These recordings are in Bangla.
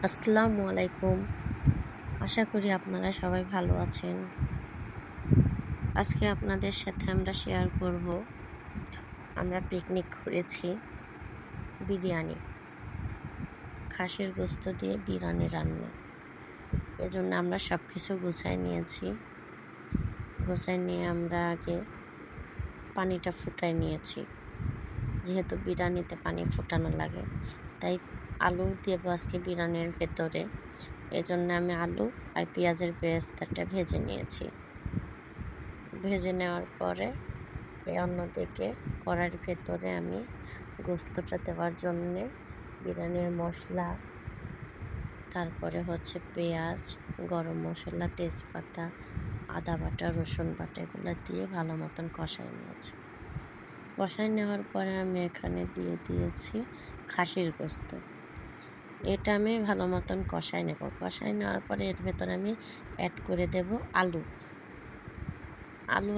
আসসালামু আলাইকুম। আশা করি আপনারা সবাই ভালো আছেন। আজকে আপনাদের সাথে আমরা শেয়ার করব আমরা পিকনিক করেছি বিরিয়ানি, খাসির গোস্ত দিয়ে বিরিয়ানি রান্না। এজন্য আমরা সব কিছু গুছাই নিয়েছি। গুছাই নিয়ে আমরা আগে পানিটা ফুটাই নিয়েছি, যেহেতু বিরিয়ানিতে পানি ফুটানো লাগে। তাই আলু দেব আজকে বিরিয়ানির ভেতরে। এজন্য আমি আলু আর পেঁয়াজের বেরেস্তাটা ভেজে নিয়েছি। ভেজে নেওয়ার পরে অন্যদিকে কড়াইয়ের ভেতরে আমি গোস্তটা দেওয়ার জন্যে বিরিয়ানির মশলা, তারপরে হচ্ছে পেঁয়াজ, গরম মশলা, তেজপাতা, আদা বাটা, রসুন বাটা এগুলো দিয়ে ভালো মতন কষাই নিয়েছি। কষাই নেওয়ার পরে আমি এখানে দিয়ে দিয়েছি খাসির গোস্ত। এটা আমি ভালো মতন কষাই নেব। কষাই নেওয়ার পরে এর ভেতরে আমি অ্যাড করে দেব আলু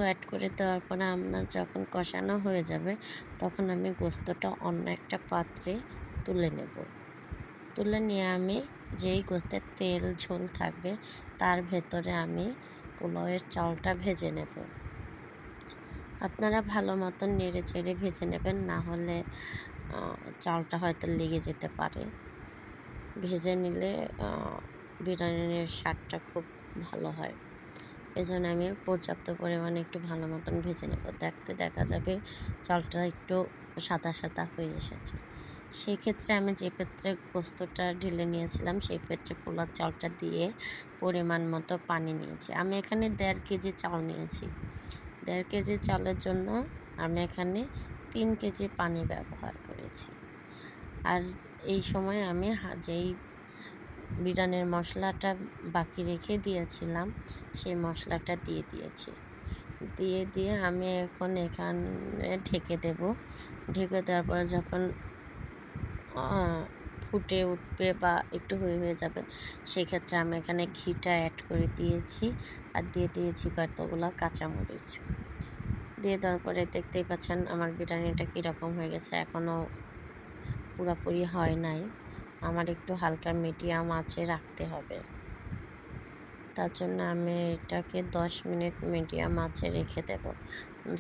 অ্যাড করে দেওয়ার পরে আমার যখন কষানো হয়ে যাবে তখন আমি গোস্তটা অন্য একটা পাত্রে তুলে নেব। তুলে নিয়ে আমি যেই গোস্তের তেল ঝোল থাকবে তার ভেতরে আমি পোলাওয়ের চালটা ভেজে নেব। আপনারা ভালো মতন নেড়ে চেড়ে ভেজে নেবেন, না হলে চালটা হয়তো লেগে যেতে পারে। ভেজে নিলে বিরিয়ানির স্বাদটা খুব ভালো হয়। এজন্য আমি পর্যাপ্ত পরিমাণে একটু ভালো মতন ভেজে নেব। দেখতে দেখা যাবে চালটা একটু সাদা সাদা হয়ে এসেছে। সেই ক্ষেত্রে আমি যে পাত্রে গোস্তটা ঢেলে নিয়েছিলাম সেই পাত্রে পোলাও চালটা দিয়ে পরিমাণ মতো পানি নিয়েছি। আমি এখানে 1.5 কেজি চাল নিয়েছি। 1.5 কেজি চালের জন্য আমি এখানে 3 কেজি পানি ব্যবহার করেছি। আর এই সময় আমি যেই বিরিয়ানির মশলাটা বাকি রেখে দিয়েছিলাম সেই মশলাটা দিয়ে দিয়েছি। দিয়ে আমি এখন এখানে ঢেকে দেব। ঢেকে দেওয়ার পরে যখন ফুটে উঠবে বা একটু হয়ে যাবে সেক্ষেত্রে আমি এখানে ঘিটা অ্যাড করে দিয়েছি আর দিয়ে দিয়েছি কতগুলো কাঁচামরিচ। দিয়ে দেওয়ার পরে দেখতেই পাচ্ছেন আমার বিরিয়ানিটা কীরকম হয়ে গেছে। এখনও পুরোপুরি হয় নাই, আমার একটু হালকা মিডিয়াম আঁচে রাখতে হবে। তার জন্য আমি এটাকে 10 মিনিট মিডিয়াম আঁচে রেখে দেব,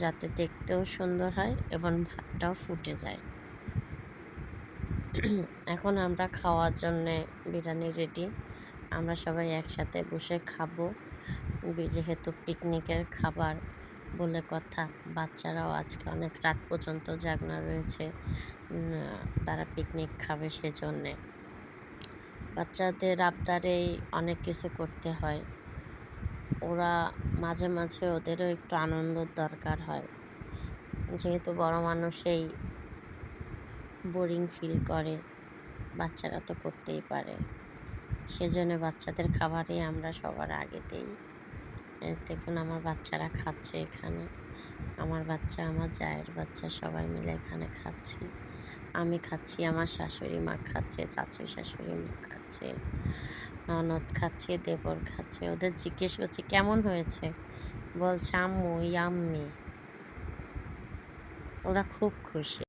যাতে দেখতেও সুন্দর হয় এবং ভাতটাও ফুটে যায়। এখন আমরা খাওয়ার জন্যে বিরিয়ানি রেডি। আমরা সবাই একসাথে বসে খাবো, যেহেতু পিকনিকের খাবার বলে কথা। বাচ্চারাও আজকে অনেক রাত পর্যন্ত জাগনা রয়েছে, তারা পিকনিক খাবে সেজন্যে। বাচ্চাদের আবদারেই অনেক কিছু করতে হয়। ওরা মাঝে মাঝে ওদেরও একটু আনন্দের দরকার হয়, যেহেতু বড় মানুষেই বোরিং ফিল করে, বাচ্চারা তো করতেই পারে। সেজন্য বাচ্চাদের খাবারই আমরা সবার আগে দিই। দেখুন আমার বাচ্চারা খাচ্ছে এখানে, আমার বাচ্চা, আমার জায়ের বাচ্চা সবাই মিলে এখানে খাচ্ছি। আমি খাচ্ছি, আমার শাশুড়ি মা খাচ্ছে, চাচু শাশুড়ি মা খাচ্ছে, ননদ খাচ্ছে, দেবর খাচ্ছে। ওদের জিজ্ঞেস করছি কেমন হয়েছে, বলছে আম্মু ইয়াম্মি। ওরা খুব খুশি।